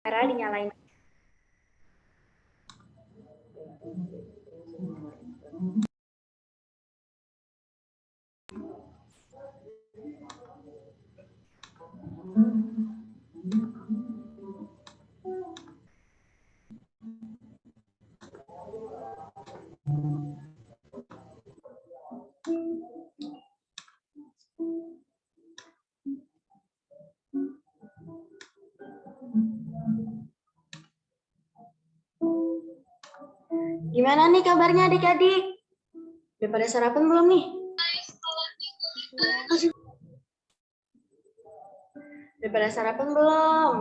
Kamera dinyalain. Gimana nih kabarnya adik-adik? Udah pada sarapan belum nih? Udah pada sarapan belum?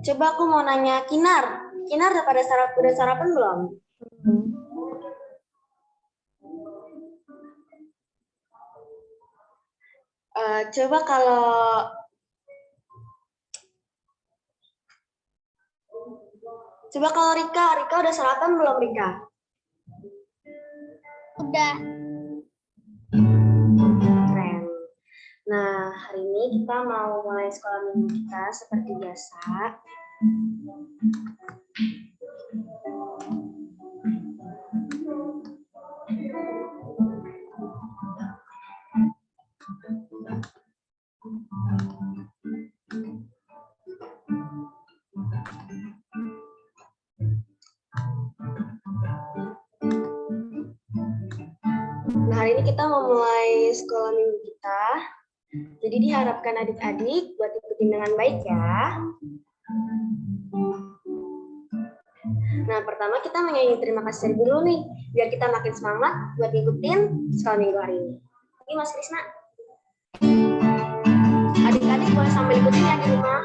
Coba aku mau nanya Kinar. Kinar udah pada sarapan belum? Coba kalau Rika udah sarapan belum Rika? Udah. Keren. Nah, hari ini kita mau mulai sekolah minggu kita seperti biasa. Nah, hari ini kita mau mulai sekolah minggu kita. Jadi diharapkan adik-adik buat ikutin dengan baik ya. Nah, pertama kita menyanyi terima kasih dulu nih, biar kita makin semangat buat ngikutin sekolah minggu hari ini. Oke, Mas Krisna. Adik-adik boleh sambil ikutin ya di rumah.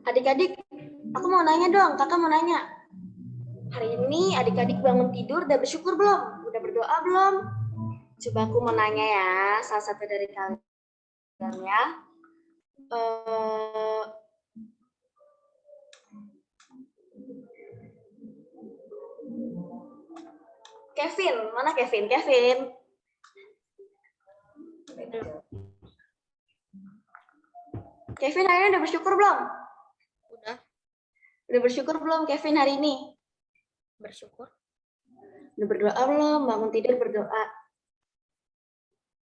Adik-adik, aku mau nanya dong, kakak mau nanya. Hari ini adik-adik bangun tidur udah bersyukur belum? Udah berdoa belum? Coba aku mau nanya ya, salah satu dari kalian ya. Kevin, mana Kevin? Kevin. Kevin hari ini udah bersyukur belum? Udah. Udah bersyukur belum Kevin hari ini? Bersyukur. Udah berdoa belum? Bangun tidur berdoa?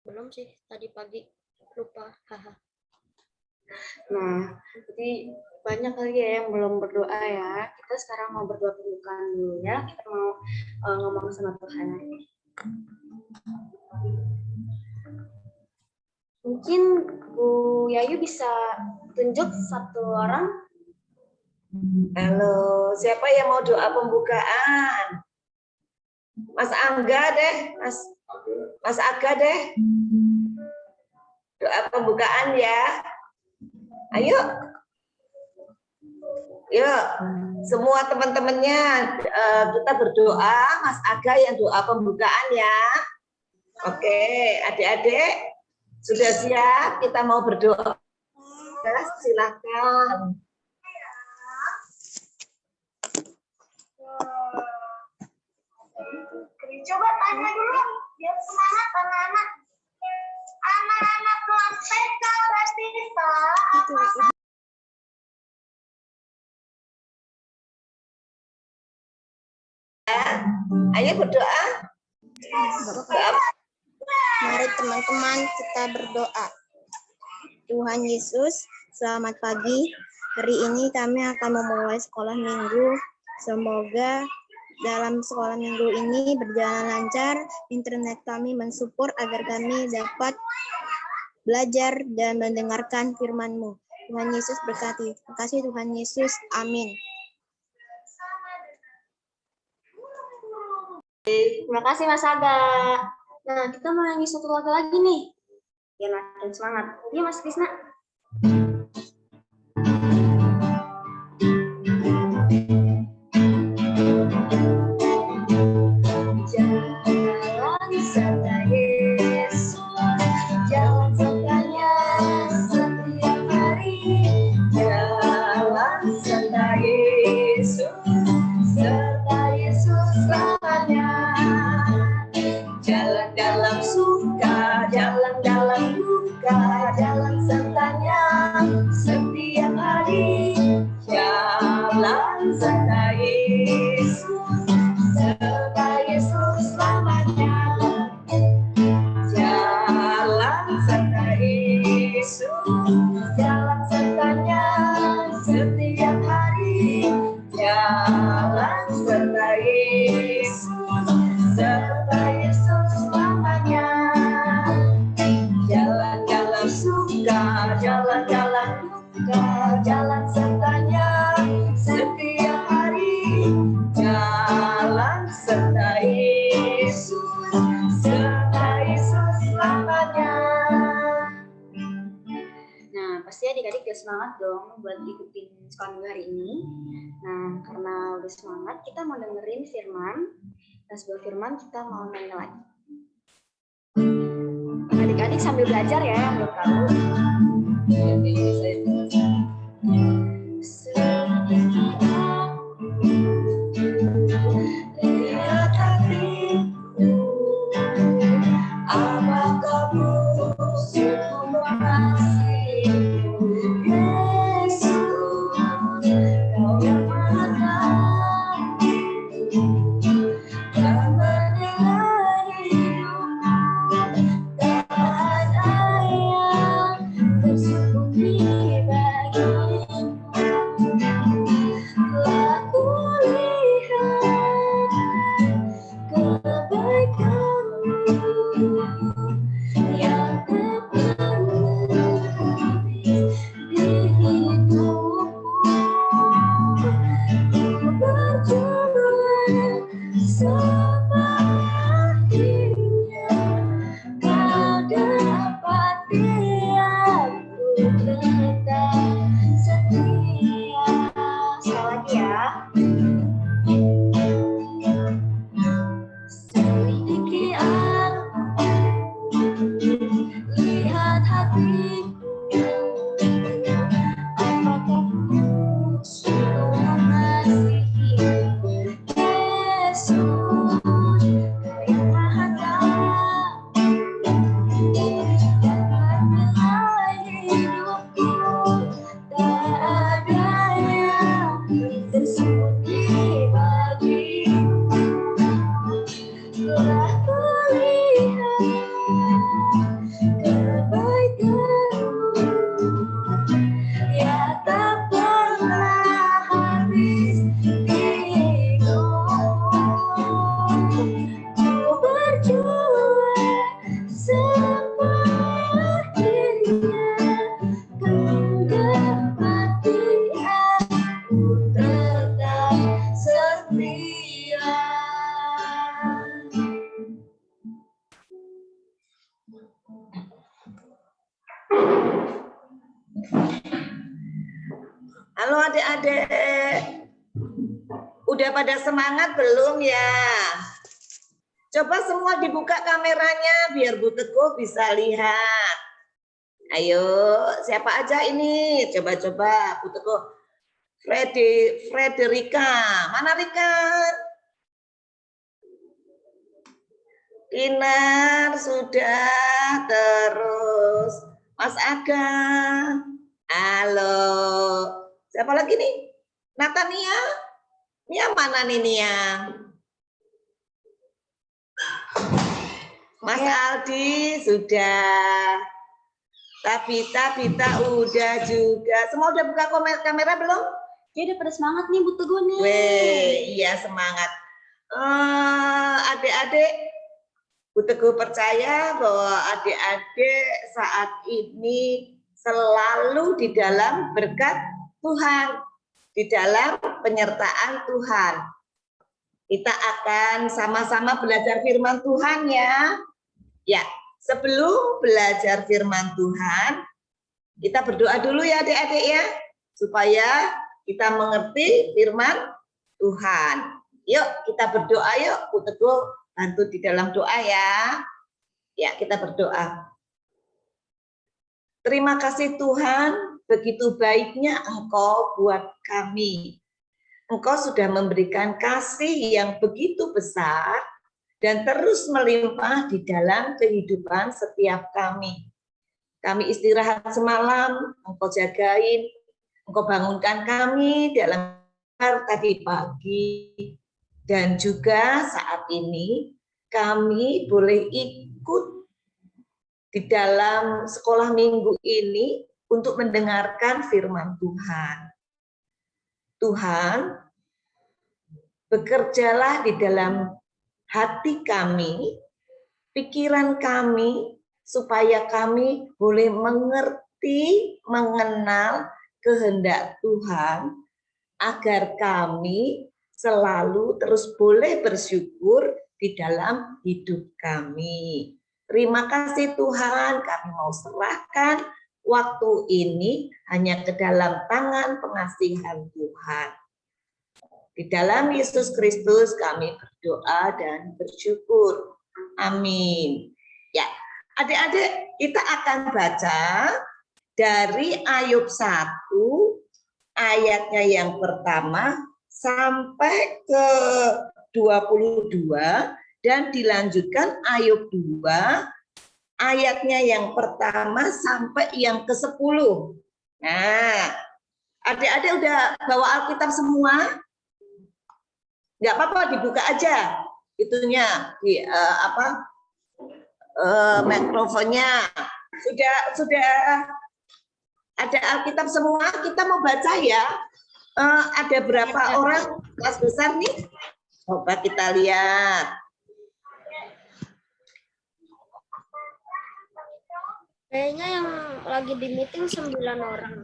Belum sih, tadi pagi lupa. Haha. Nah, jadi banyak lagi ya yang belum berdoa ya. Kita sekarang mau berdoa pembukaan dulu ya. Kita mau ngomong sama Tuhan. Mungkin Bu Yayu bisa tunjuk satu orang. Halo, siapa yang mau doa pembukaan? Mas Angga deh, Mas Aga deh. Doa pembukaan ya. Ayo. Yuk, semua teman-temannya kita berdoa, Mas Aga yang doa pembukaan ya. Oke, adik-adik sudah siap? Kita mau berdoa. Silakan. Coba tanya dulu, biar semangat anak-anak. Anak-anak kelas TK berarti Pak. Ayo berdoa. Mari teman-teman kita berdoa. Tuhan Yesus, Selamat pagi. Hari ini kami akan memulai sekolah minggu. Semoga dalam sekolah minggu ini berjalan lancar. Internet kami mensupport agar kami dapat belajar dan mendengarkan firman-Mu. Tuhan Yesus berkati. Terima kasih Tuhan Yesus. Amin. Terima kasih Mas Aga. Nah, kita mau nyanyi satu lagu lagi nih. Biar makin semangat. Iya Mas Krisna. Jalan serta Yesus, jalan sertanya setiap hari. Jalan serta Yesus, serta Yesus selamanya. Jalan dalam suka, jalan dalam duka, jalan sertanya setiap hari. Jalan serta Yesus, serta Yesus selamanya. Jalan serta Yesus, jalan sertanya setiap hari. Jalan serta Yesus, serta Yesus selamanya. Jalan dalam suka, jalan dalam duka, jalan sertanya setiap hari. Jalan serta Yesus, serta Yesus selamanya. Nah, pasti adik-adik udah semangat dong buat ikutin sekolah minggu hari ini. Nah, karena udah semangat, kita mau dengerin firman. Dan sebuah firman kita mau nanya lagi. Adik-adik sambil belajar ya yang belum tahu. Lihat hatiku, apakah sungguh mengasihimu, Yesus, Kau yang Maha Tahu dan mendengar hidupku. Tak ada yang tersembunyi bagimu. Telah kulihat kebaikan-Mu yang terpenuhi di hidupku. Ku berjuang sebaiknya Kau dapati aku tetap setia. Sekali lagi ya. Selidiki aku, lihat hatiku, apakah ku sungguh mengasihimu, Yesus, Kau yang Maha Tahu dan menilai hidupku. Tak ada yang tersembunyi bagimu. Telah kulihat kebaikan-Mu yang tak pernah habis di hidupku. Ku berjuang sebaiknya Kau dapati aku tetap setia. Halo adik-adik, udah pada semangat belum ya? Coba semua dibuka kameranya biar Bu Teguh bisa lihat. Ayo, siapa aja ini? Coba-coba Bu Teguh. Frederika, mana Rika? Kinar sudah, terus Mas Aga. Halo. Siapa lagi nih? Natania. Nia mana nih Nia? Mas Aldi sudah. Tabita udah juga. Semua udah buka kamera belum? Ya udah pada semangat nih Bu Teguh nih. Weh, iya semangat. Adik-adik, Bu Teguh percaya bahwa adik-adik saat ini selalu di dalam berkat Tuhan, di dalam penyertaan Tuhan. Kita akan sama-sama belajar firman Tuhan ya. Ya, sebelum belajar firman Tuhan, kita berdoa dulu ya adik-adik ya, supaya kita mengerti firman Tuhan. Yuk kita berdoa yuk, Bu Teguh bantu di dalam doa ya. Ya, kita berdoa. Terima kasih Tuhan, begitu baiknya Engkau buat kami. Engkau sudah memberikan kasih yang begitu besar dan terus melimpah di dalam kehidupan setiap kami. Kami istirahat semalam, Engkau jagain, Engkau bangunkan kami dalam tadi pagi, dan juga saat ini kami boleh ikut di dalam sekolah minggu ini untuk mendengarkan firman Tuhan. Tuhan, bekerjalah di dalam hati kami, pikiran kami, supaya kami boleh mengerti, mengenal kehendak Tuhan, agar kami selalu terus boleh bersyukur di dalam hidup kami. Terima kasih Tuhan, kami mau serahkan waktu ini hanya ke dalam tangan pengasihan Tuhan. Di dalam Yesus Kristus kami berdoa dan bersyukur. Amin. Ya, adik-adik, kita akan baca dari Ayub 1 ayatnya yang pertama sampai ke 22 dan dilanjutkan Ayub 2 ayatnya yang pertama sampai yang ke-10. Nah, adik-adik udah bawa Alkitab semua? Nggak apa-apa, dibuka aja itunya di mikrofonnya. Sudah ada Alkitab semua, kita mau baca ya. Ada berapa orang kelas besar nih? Coba kita lihat. Kayaknya yang lagi di meeting 9 orang.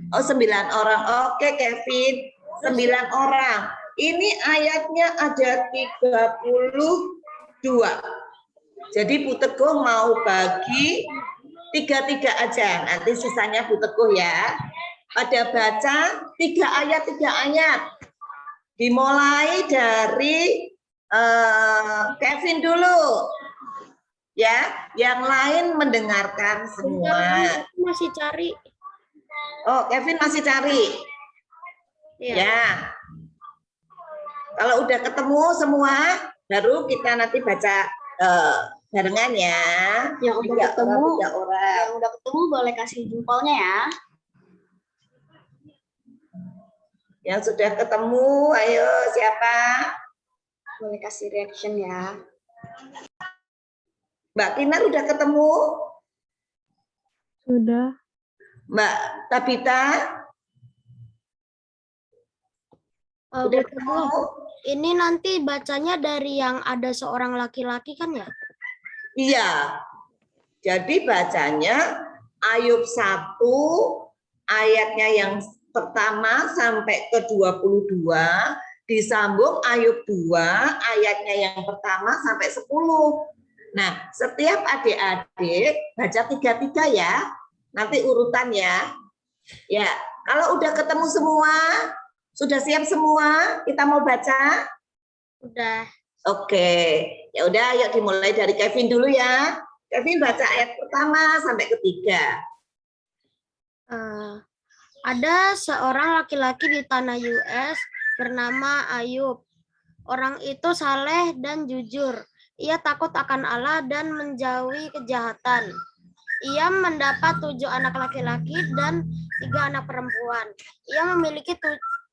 Oh, 9 orang. Oke, Kevin. 9 orang. Ini ayatnya ada 32. Jadi Bu Teguh mau bagi 3 aja. Nanti sisanya Bu Teguh ya. Pada baca 3 ayat. Dimulai dari Kevin dulu. Ya, yang lain mendengarkan semua. Aku masih cari. Oh, Kevin masih cari. Ya. Kalau udah ketemu semua, baru kita nanti baca barengan ya. Yang udah ketemu boleh kasih jempolnya ya. Yang sudah ketemu, ayo siapa? Boleh kasih reaction ya. Mbak Kinar udah ketemu? Sudah. Mbak Tabita? Udah ketemu? Ini nanti bacanya dari yang ada seorang laki-laki kan ya? Iya. Jadi bacanya Ayub 1 ayatnya yang pertama sampai ke 22, disambung Ayub 2 ayatnya yang pertama sampai 10. Nah, setiap adik-adik baca 3 ya. Nanti urutannya. Ya, kalau udah ketemu semua, sudah siap semua, kita mau baca? Udah. Oke. Ya udah, yuk dimulai dari Kevin dulu ya. Kevin baca ayat pertama sampai ketiga. Ada seorang laki-laki di tanah US bernama Ayub. Orang itu saleh dan jujur. Ia takut akan Allah dan menjauhi kejahatan. Ia mendapat 7 anak laki-laki dan 3 anak perempuan. Ia memiliki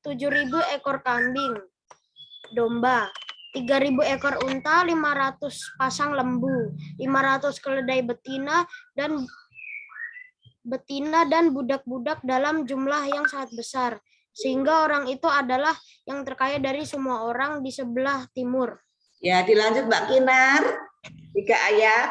7.000 ekor kambing, domba, 3.000 ekor unta, 500 pasang lembu, 500 keledai betina, dan betina dan budak-budak dalam jumlah yang sangat besar, sehingga orang itu adalah yang terkaya dari semua orang di sebelah timur. Ya, dilanjut Mbak Kinar. 3 ayat.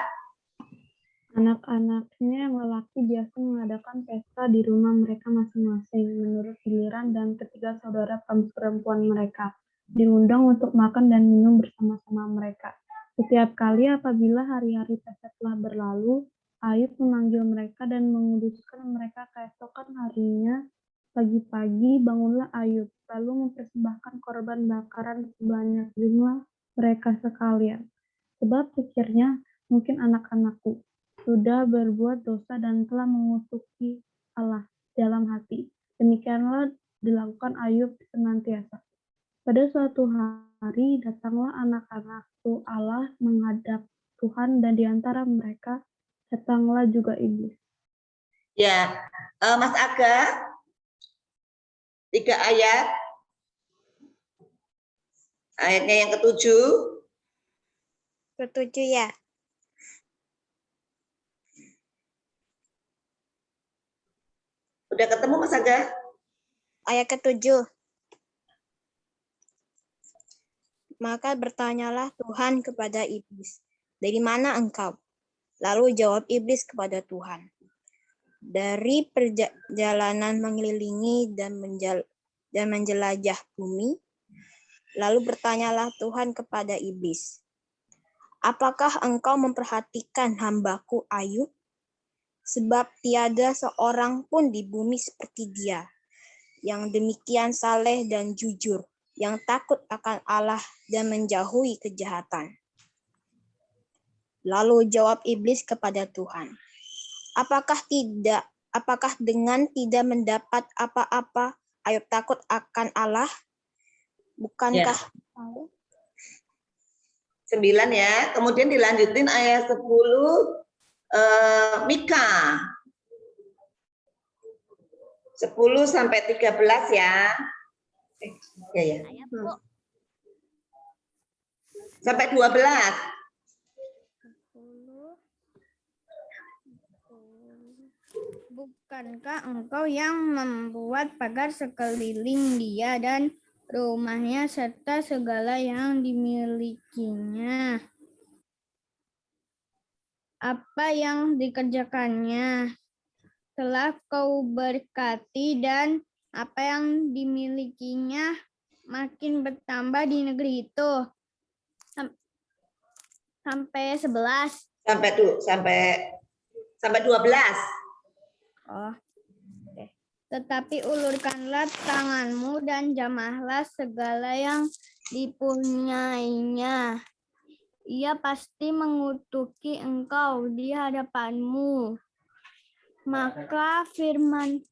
Anak-anaknya yang lelaki biasa mengadakan pesta di rumah mereka masing-masing menurut giliran dan ketiga saudara perempuan mereka diundang untuk makan dan minum bersama-sama mereka. Setiap kali apabila hari-hari pesta telah berlalu, Ayub memanggil mereka dan menguduskan mereka keesokan harinya. Pagi-pagi bangunlah Ayub, lalu mempersembahkan korban bakaran sebanyak jumlah mereka sekalian. Sebab pikirnya, mungkin anak-anakku sudah berbuat dosa dan telah mengutuki Allah dalam hati. Demikianlah dilakukan Ayub senantiasa. Pada suatu hari datanglah anak-anak Allah menghadap Tuhan dan di antara mereka datanglah juga iblis. Ya, Mas Aga, 3 ayat. Ayatnya yang ke-7. ke-7 ya. Udah ketemu Mas Aga? Ayat ke-7. Maka bertanyalah Tuhan kepada iblis, "Dari mana engkau?" Lalu jawab iblis kepada Tuhan, "Dari perjalanan mengelilingi dan menjelajah bumi." Lalu bertanyalah Tuhan kepada iblis, "Apakah engkau memperhatikan hambaku Ayub? Sebab tiada seorang pun di bumi seperti dia, yang demikian saleh dan jujur, yang takut akan Allah dan menjauhi kejahatan." Lalu jawab iblis kepada Tuhan, Apakah dengan tidak mendapat apa-apa Ayub takut akan Allah? Bukankah tahu?" 9 ya. Kemudian dilanjutin ayat 10, Mika. 10 sampai 13 ya. Ya. Sampai 12. Bukankah engkau yang membuat pagar sekeliling dia dan rumahnya serta segala yang dimilikinya? Apa yang dikerjakannya telah kau berkati dan apa yang dimilikinya makin bertambah di negeri itu. Sampai 11. Sampai 12. Oh. Okay. Tetapi ulurkanlah tanganmu dan jamahlah segala yang dipunyainya. Ia pasti mengutuki engkau di hadapanmu. Maka firman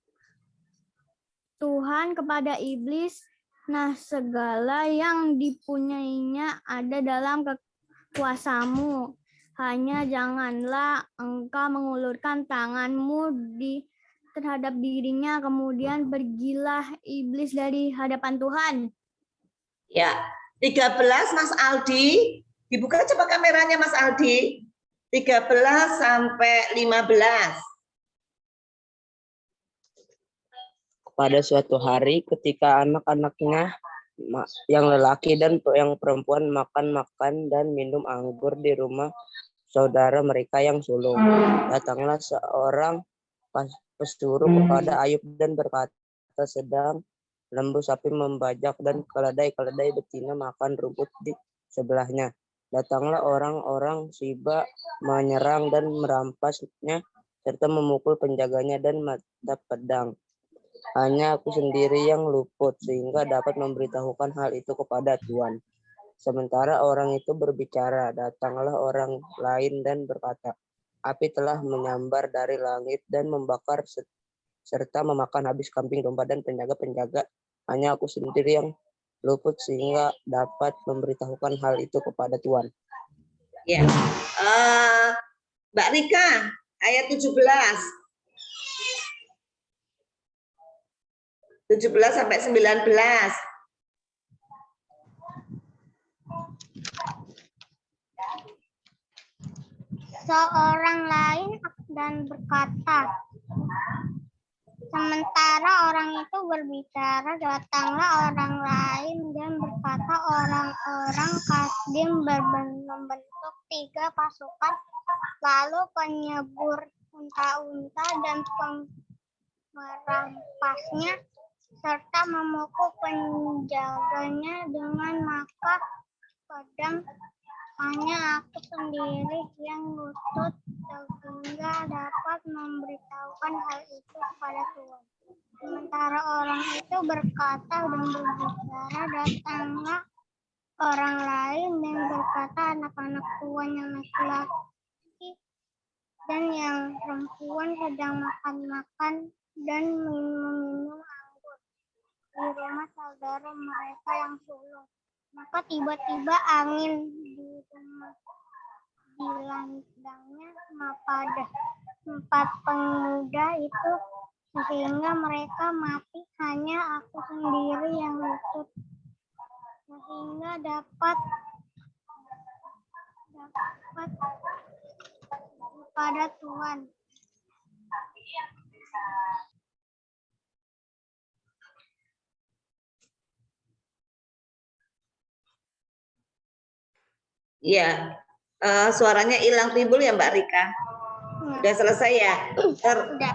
Tuhan kepada iblis, "Nah, segala yang dipunyainya ada dalam kekuasamu. Hanya janganlah engkau mengulurkan tanganmu terhadap dirinya." Kemudian pergilah iblis dari hadapan Tuhan. Ya, 13 Mas Aldi. Dibuka coba kameranya Mas Aldi. 13 sampai 15. Pada suatu hari ketika anak-anaknya yang lelaki dan yang perempuan makan dan minum anggur di rumah saudara mereka yang sulung, datanglah seorang pesuruh kepada Ayub dan berkata, "Sedang lembu sapi membajak dan keledai betina makan rumput di sebelahnya. Datanglah orang-orang Siba menyerang dan merampasnya serta memukul penjaganya dan mata pedang. Hanya aku sendiri yang luput sehingga dapat memberitahukan hal itu kepada Tuhan." Sementara orang itu berbicara, datanglah orang lain dan berkata, "Api telah menyambar dari langit dan membakar serta memakan habis kambing domba dan penjaga-penjaga. Hanya aku sendiri yang luput sehingga dapat memberitahukan hal itu kepada Tuhan." Ya, Mbak Rika, ayat 17. 17 sampai 19. Seorang lain dan berkata, Sementara orang itu berbicara, datanglah orang lain dan berkata, orang-orang Kasdim membentuk 3 pasukan, lalu penyebur unta-unta dan merampasnya, serta memukul penjaganya dengan maka pedang. Hanya aku sendiri yang lutut sehingga dapat memberitahukan hal itu kepada Tuhan. Sementara orang itu berkata dan berbicara, datanglah orang lain dan berkata, anak-anak Tuhan yang laki-laki dan yang perempuan sedang makan-makan dan minum-minum anggur di rumah saudara mereka yang sulung. Maka tiba-tiba angin dilandangnya pada 4 pemuda itu sehingga mereka mati, hanya aku sendiri yang lutut sehingga dapat kepada Tuhan. Ya, suaranya hilang timbul ya Mbak Rika. Udah selesai ya? Udah.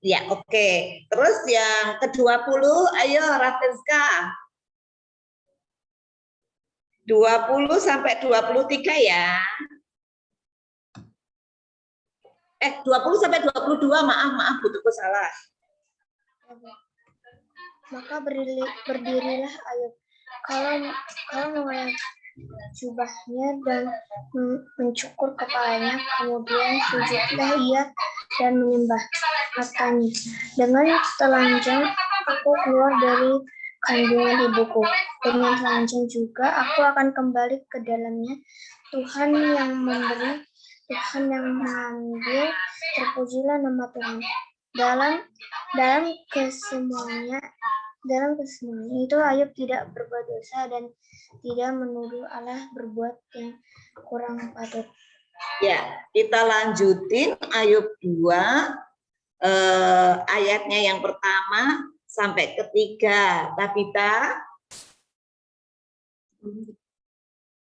Ya, oke. Terus yang ke-20, ayo Raffiska. 20 sampai 23 ya. 20 sampai 22, maaf, butuhku salah. Maka berdirilah Ayub. Kalau mengenai jubahnya dan mencukur kepalanya, kemudian sujudlah ia dan menyembah katanya, dengan telanjang aku keluar dari kandungan ibuku, dengan telanjang juga aku akan kembali ke dalamnya. Tuhan yang memberi, Tuhan yang mengambil, terpujilah nama Tuhan. Dalam kesemuanya itu Ayub tidak berbuat dosa dan tidak menuduh Allah berbuat yang kurang patut. Ya, kita lanjutin Ayub 2 ayatnya yang pertama sampai ketiga. Tabita.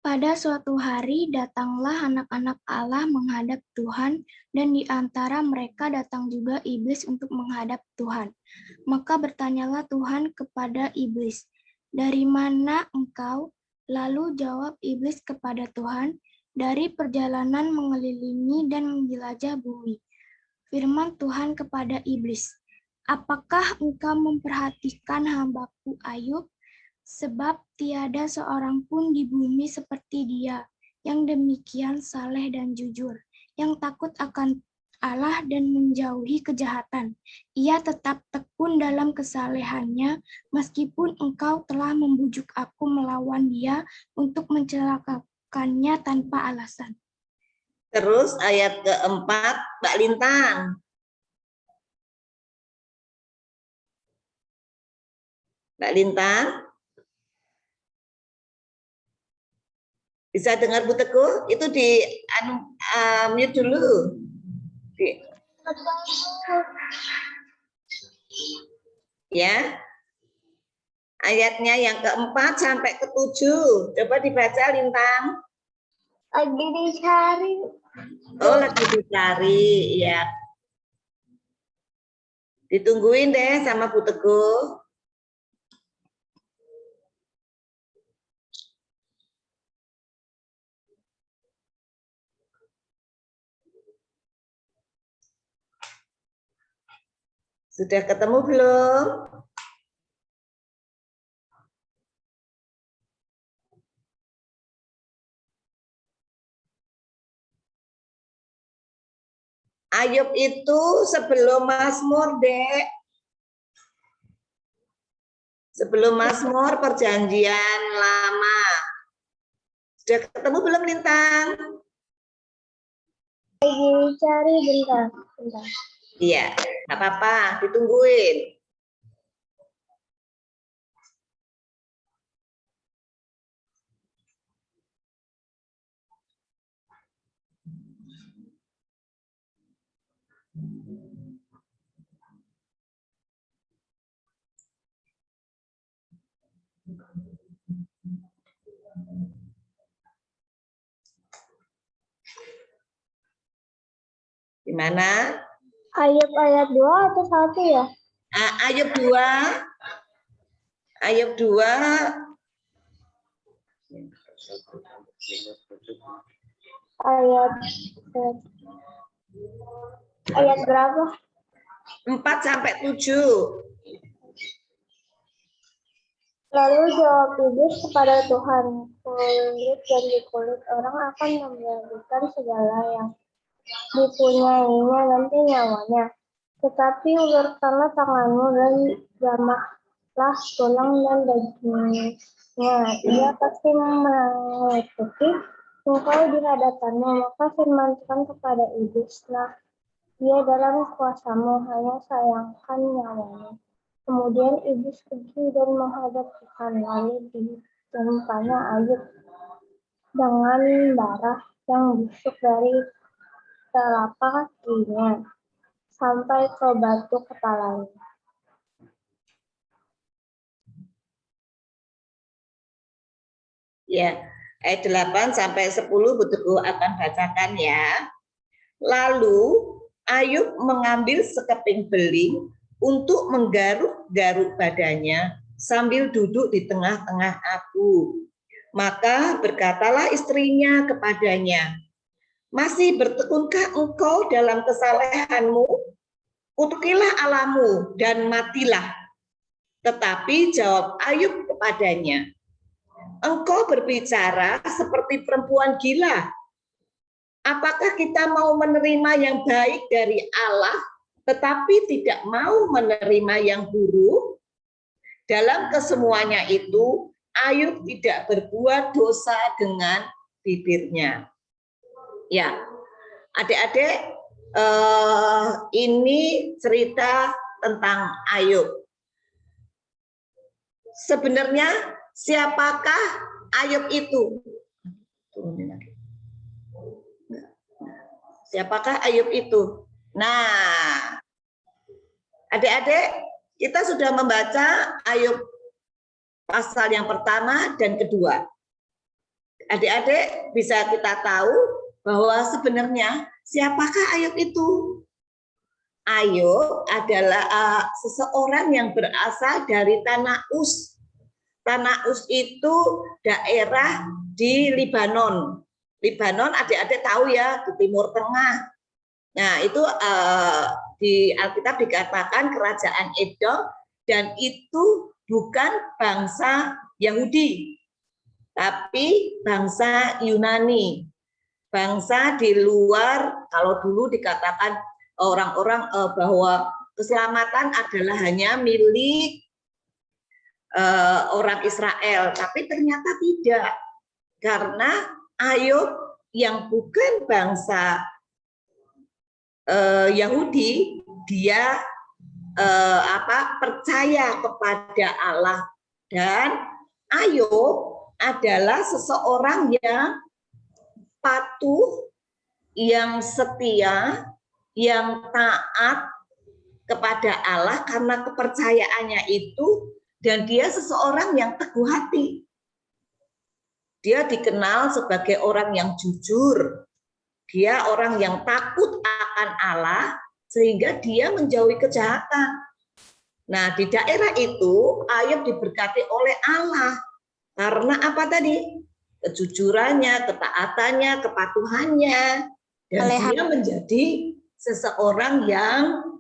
Pada suatu hari datanglah anak-anak Allah menghadap Tuhan, dan di antara mereka datang juga iblis untuk menghadap Tuhan. Maka bertanyalah Tuhan kepada iblis, "Dari mana engkau?" Lalu jawab iblis kepada Tuhan, "Dari perjalanan mengelilingi dan menjelajah bumi." Firman Tuhan kepada iblis, "Apakah engkau memperhatikan hamba-Ku Ayub? Sebab tiada seorang pun di bumi seperti dia, yang demikian saleh dan jujur, yang takut akan Allah dan menjauhi kejahatan. Ia tetap tekun dalam kesalehannya, meskipun engkau telah membujuk aku melawan dia untuk mencelakakannya tanpa alasan." Terus ayat keempat, Mbak Lintang. Mbak Lintang. Bisa dengar Bu Teguh? Itu di mute dulu. Ya. Ayatnya yang keempat sampai ke-7. Coba dibaca Lintang. Lagi dicari. Oh, lagi dicari, ya. Ditungguin deh sama Bu Teguh. Sudah ketemu belum? Ayub itu sebelum Mazmur, Dek. Sebelum Mazmur perjanjian lama. Sudah ketemu belum, Lintang? Lagi cari bentar. Iya, nggak apa-apa, ditungguin. Gimana? Ayub ayat 2 atau 1 ya? Ayub 2. Ayub 2. Ayat berapa? 4 sampai 7. Lalu jawab iblis kepada Tuhan, kulit dan di kulit orang akan membagikan segala yang dipunyainya nanti nyawanya. Tetapi ulurkanlah tanganmu dan jamahlah tulang dan dagingnya. Ia pasti mengikuti engkau di hadapanmu. Maka firman Tuhan kepada iblis, nah, dia dalam kuasamu, hanya sayangkan nyawanya. Kemudian iblis pergi dan menghadap Tuhan, lalu ditimpanya Ayub dengan darah yang busuk dari telapak kakinya sampai ke batu kepalanya. Ya, ayat 8 sampai 10 Butuku akan bacakan ya. Lalu Ayub mengambil sekeping beling untuk menggaruk-garuk badannya sambil duduk di tengah-tengah abu. Maka berkatalah istrinya kepadanya, masih bertekunkah engkau dalam kesalehanmu? Kutukilah Allahmu dan matilah. Tetapi jawab Ayub kepadanya, engkau berbicara seperti perempuan gila. Apakah kita mau menerima yang baik dari Allah, tetapi tidak mau menerima yang buruk? Dalam kesemuanya itu, Ayub tidak berbuat dosa dengan bibirnya. Ya, adik-adik, ini cerita tentang Ayub. Sebenarnya siapakah Ayub itu? Siapakah Ayub itu? Nah, adik-adik, kita sudah membaca Ayub pasal yang pertama dan kedua. Adik-adik bisa kita tahu bahwa sebenarnya siapakah Ayub itu? Ayub adalah seseorang yang berasal dari Tanah Uz. Tanah Uz itu daerah di Libanon. Libanon adik-adik tahu ya, di Timur Tengah. Nah, itu di Alkitab dikatakan kerajaan Edom, dan itu bukan bangsa Yahudi, tapi bangsa Yunani. Bangsa di luar, kalau dulu dikatakan orang-orang bahwa keselamatan adalah hanya milik orang Israel, tapi ternyata tidak. Karena Ayub yang bukan bangsa Yahudi, dia percaya kepada Allah, dan Ayub adalah seseorang yang patuh, yang setia, yang taat kepada Allah karena kepercayaannya itu, dan dia seseorang yang teguh hati. Dia dikenal sebagai orang yang jujur. Dia orang yang takut akan Allah sehingga dia menjauhi kejahatan. Nah, di daerah itu Ayub diberkati oleh Allah. Karena apa tadi? Kejujurannya, ketaatannya, kepatuhannya. Dan dia menjadi seseorang yang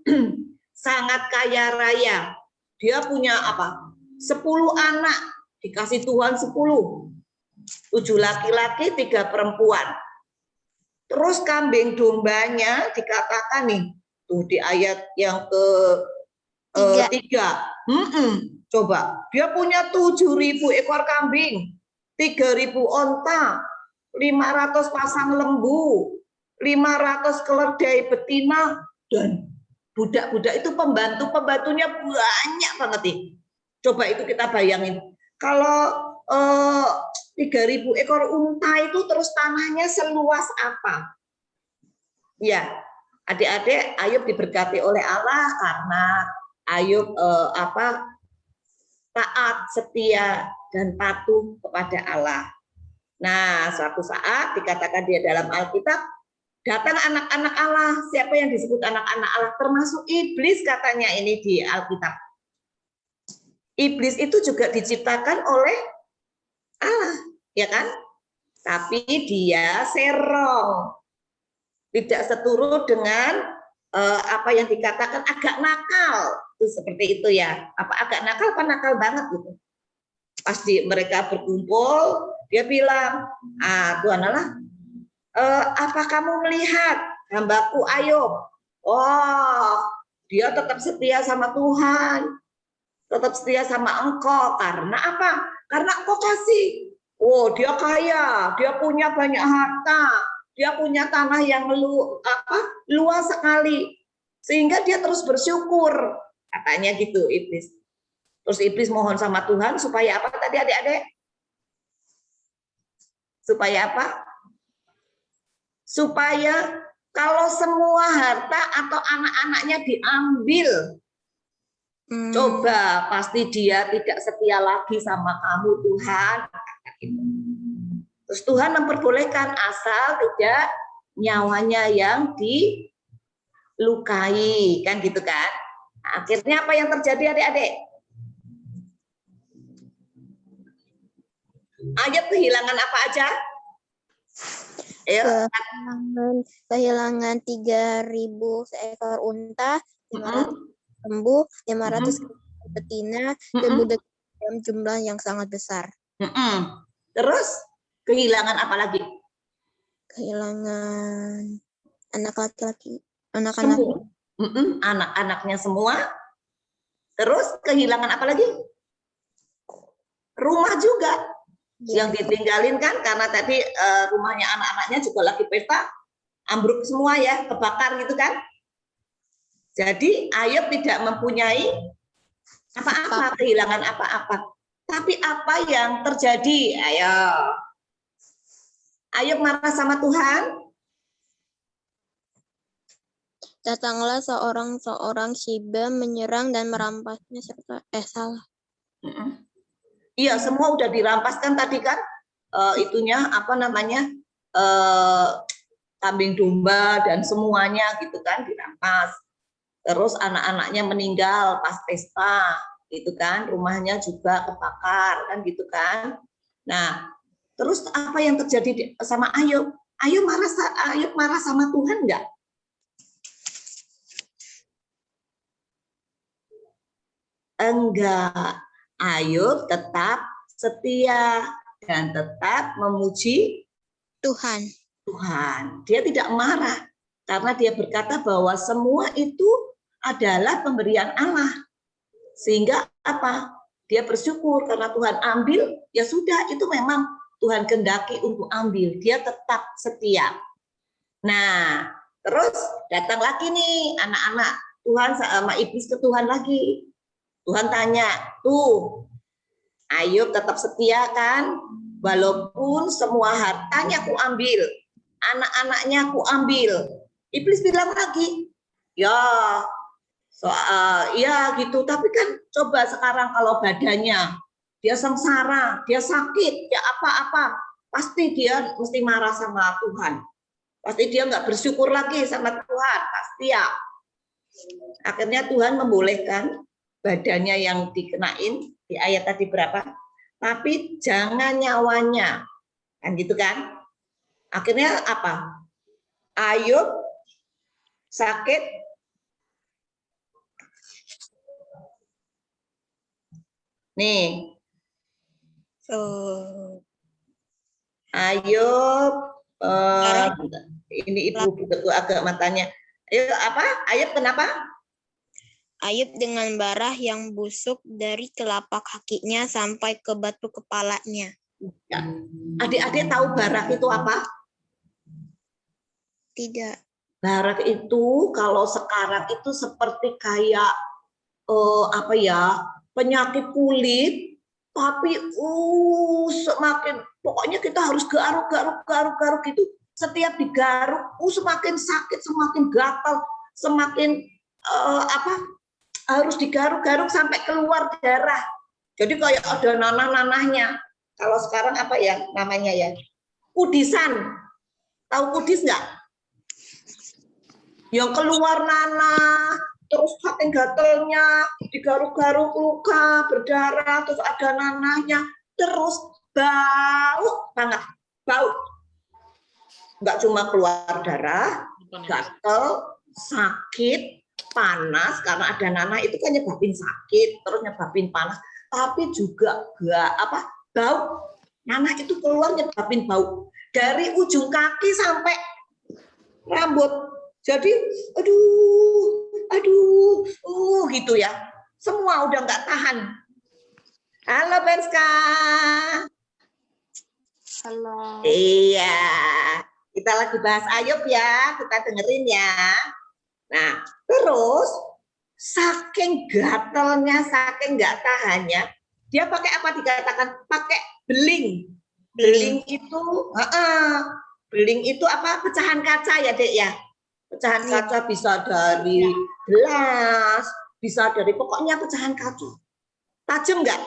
sangat kaya raya. Dia punya 10 anak, dikasih Tuhan 10. 7 laki-laki, 3 perempuan. Terus kambing dombanya dikatakan nih, tuh di ayat yang ke-3. Coba, dia punya 7.000 ekor kambing, 3.000 onta, 500 pasang lembu, 500 keledai betina, dan budak-budak itu pembantunya banyak banget nih. Coba itu kita bayangin, kalau 3.000 ekor unta itu terus tanahnya seluas apa? Ya, adik-adik, Ayub diberkati oleh Allah karena Ayub taat, setia, dan patuh kepada Allah. Nah, suatu saat dikatakan dia dalam Alkitab, datang anak-anak Allah. Siapa yang disebut anak-anak Allah? Termasuk iblis katanya ini di Alkitab. Iblis itu juga diciptakan oleh Allah, ya kan? Tapi dia serong. Tidak seturut dengan apa yang dikatakan agak nakal. Itu seperti itu ya. Apa agak nakal, apa nakal banget gitu. Pas mereka berkumpul, dia bilang, Tuhan Allah, apa kamu melihat hambaku Ayub? Oh, dia tetap setia sama Tuhan, tetap setia sama Engkau. Karena apa? Karena Engkau kasih. Oh, dia kaya, dia punya banyak harta, dia punya tanah yang luas sekali, sehingga dia terus bersyukur, katanya gitu iblis. Terus iblis mohon sama Tuhan supaya apa tadi adik-adik? Supaya apa? Supaya kalau semua harta atau anak-anaknya diambil, coba pasti dia tidak setia lagi sama kamu Tuhan. Terus Tuhan memperbolehkan asal tidak nyawanya yang dilukai, kan gitu kan? Akhirnya apa yang terjadi adik-adik? Ayub kehilangan apa aja? Kehilangan 3.000 seekor unta, 500 lembu, 500 betina, dan budak dalam jumlah yang sangat besar. Terus kehilangan apa lagi? Kehilangan anak laki-laki, anak-anaknya semua. Terus kehilangan apa lagi? Rumah juga yang ditinggalin kan, karena tadi rumahnya anak-anaknya juga lagi pesta, ambruk semua ya, kebakar gitu kan. Jadi Ayub tidak mempunyai apa-apa, kehilangan apa-apa. Tapi apa yang terjadi? Ayo. Ayub marah sama Tuhan. Datanglah seorang Sheba menyerang dan merampasnya serta salah. Iya, semua udah dirampaskan tadi kan, itunya apa namanya, kambing domba dan semuanya gitu kan dirampas. Terus anak-anaknya meninggal pas pesta, gitu kan, rumahnya juga kebakar kan gitu kan. Nah, terus apa yang terjadi sama Ayub? Ayub marah sama Tuhan enggak? Enggak. Ayub tetap setia dan tetap memuji Tuhan. Dia tidak marah karena dia berkata bahwa semua itu adalah pemberian Allah. Sehingga apa? Dia bersyukur karena Tuhan ambil, ya sudah, itu memang Tuhan kehendaki untuk ambil. Dia tetap setia. Nah, terus datang lagi nih anak-anak Tuhan sama iblis ke Tuhan lagi. Tuhan tanya, tuh Ayub tetap setia kan? Walaupun semua hartanya ku ambil, anak-anaknya ku ambil. Iblis bilang lagi, ya gitu. Tapi kan coba sekarang kalau badannya dia sengsara, dia sakit, ya apa-apa, pasti dia mesti marah sama Tuhan. Pasti dia nggak bersyukur lagi sama Tuhan, pasti ya. Akhirnya Tuhan membolehkan badannya yang dikenain di ayat tadi berapa? Tapi jangan nyawanya, kan gitu kan? Akhirnya apa? Ayub sakit, nih. Ayub, ini ibu agak matanya. Ayo apa? Ayub kenapa? Ayub dengan darah yang busuk dari telapak kakinya sampai ke batu kepalanya. Ya. Adik-adik tahu barak itu apa? Tidak. Barak itu kalau sekarang itu seperti kayak penyakit kulit, tapi semakin pokoknya kita harus garuk gitu. Setiap digaruk, semakin sakit, semakin gatal, semakin harus digaruk-garuk sampai keluar darah. Jadi kayak ada nanah-nanahnya. Kalau sekarang apa ya namanya ya? Kudisan. Tahu kudis nggak? Yang keluar nanah, terus saking gatelnya, digaruk-garuk luka, berdarah, terus ada nanahnya, terus bau banget, bau. Nggak cuma keluar darah, gatel, sakit, panas, karena ada nanah itu kan nyebabin sakit, terus nyebabin panas, tapi juga bau. Nanah itu keluar nyebabin bau. Dari ujung kaki sampai rambut. Jadi, gitu ya. Semua udah nggak tahan. Halo Benska. Halo. Iya, kita lagi bahas Ayub ya, kita dengerin ya. Nah, terus saking gatelnya, saking nggak tahannya, dia pakai apa dikatakan? Pakai beling. Beling itu apa? Pecahan kaca ya, Dek ya. Pecahan kaca bisa dari gelas, bisa dari pokoknya pecahan kaca. Tajam nggak?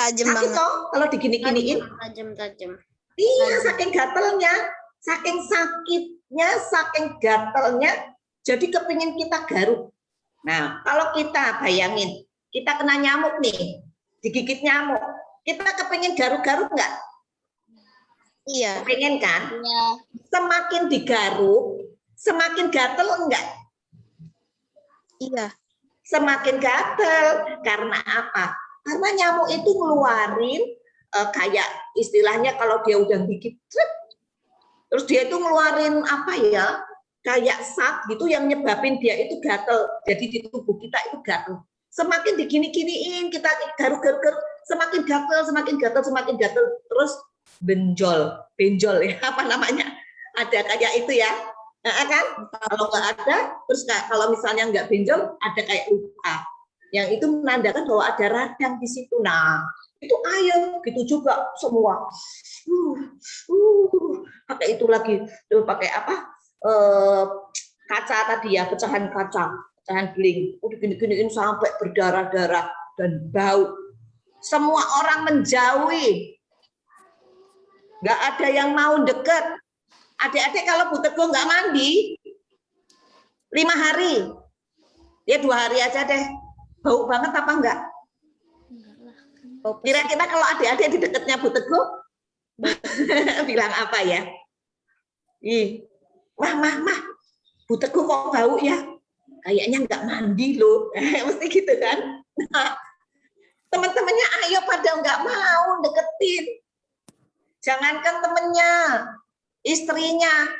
Tajam banget. Kalau digini-giniin. Tajam. Iya, saking gatelnya, saking sakitnya, saking gatelnya, jadi kepingin kita garuk. Nah, kalau kita bayangin, kita kena nyamuk nih, digigit nyamuk, kita kepingin garuk-garuk nggak? Iya. Kepingin kan? Iya. Semakin digaruk, semakin gatel enggak? Iya. Semakin gatel. Karena apa? Karena nyamuk itu ngeluarin kayak istilahnya kalau dia udah gigit, terus dia itu ngeluarin apa ya? Kayak zat gitu yang nyebabin dia itu gatel. Jadi di tubuh kita itu gatel. Semakin digini-giniin, kita garuk-garuk, semakin gatel, terus benjol ya, apa namanya? Ada kayak itu ya. Nah, kan kalau nggak ada, terus kalau misalnya nggak benjol, ada kayak luka. Yang itu menandakan bahwa ada radang di situ. Nah, itu Ayub gitu juga semua. Pakai itu lagi, tuh pakai apa? Kaca tadi ya, pecahan beling. Udah gini-giniin sampai berdarah-darah dan bau. Semua orang menjauhi. Nggak ada yang mau deket. Adik-adik kalau Bu Teguh nggak mandi 5 hari, ya 2 hari aja deh. Bau banget apa enggak? Kira-kira kalau adik-adik di dekatnya Bu Teguh bilang apa ya? Mah, Bu Teguh kok bau ya? Kayaknya nggak mandi loh. Mesti gitu kan? Teman-temannya Ayub pada nggak mau deketin. Jangankan temennya, istrinya.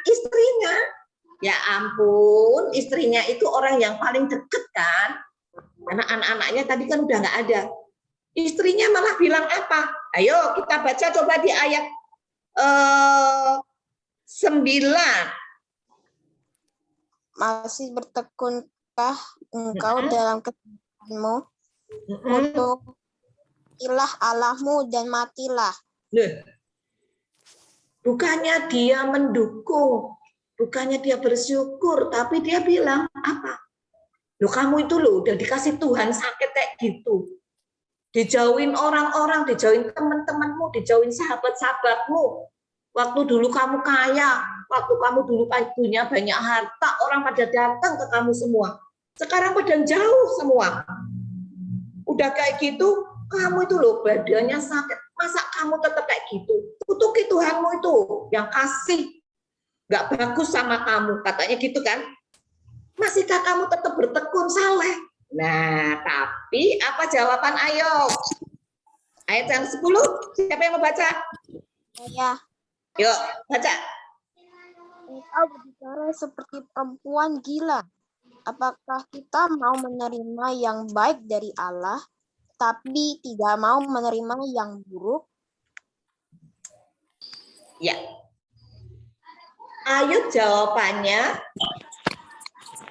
Ya ampun, istrinya itu orang yang paling deket kan. Karena anak-anaknya tadi kan udah nggak ada. Istrinya malah bilang apa? Ayo kita baca coba di ayat 9. Masih bertekunkah engkau dalam kesempatanmu untuk ilah Allahmu dan matilah. Bukannya dia mendukung, bukannya dia bersyukur, tapi dia bilang apa? Loh kamu itu loh udah dikasih Tuhan sakit kayak gitu. Dijauhin orang-orang, dijauhin teman-temanmu, dijauhin sahabat-sahabatmu. Waktu dulu kamu kaya, waktu kamu dulu punya banyak harta, orang pada datang ke kamu semua. Sekarang pada jauh semua. Udah kayak gitu, kamu itu loh badannya sakit. Masa kamu tetap kayak gitu? Kutuki Tuhanmu itu yang kasih. Nggak bagus sama kamu, katanya gitu kan. Masihkah kamu tetap bertekun saleh? Nah, tapi apa jawaban Ayub? Ayat yang 10, siapa yang mau baca? Saya. Yuk, baca. Engkau berbicara seperti perempuan gila. Apakah kita mau menerima yang baik dari Allah, tapi tidak mau menerima yang buruk? Ya. Ayub jawabannya,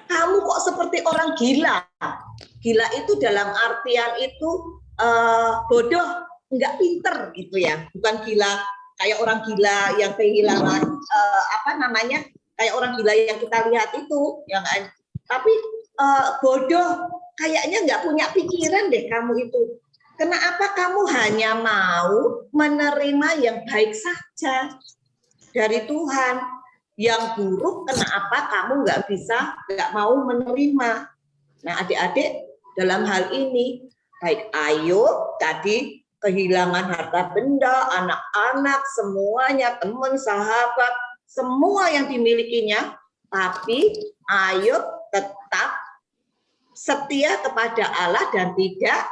kamu kok seperti orang gila. Gila itu dalam artian itu bodoh, enggak pinter gitu ya. Bukan gila kayak orang gila yang kehilangan kayak orang gila yang kita lihat itu, yang tapi bodoh, kayaknya nggak punya pikiran deh kamu itu. Kenapa kamu hanya mau menerima yang baik saja dari Tuhan? Yang buruk, kenapa kamu nggak mau menerima? Nah, adik-adik dalam hal ini, baik Ayub tadi kehilangan harta benda, anak-anak, semuanya, teman, sahabat, semua yang dimilikinya, tapi Ayub tetap setia kepada Allah dan tidak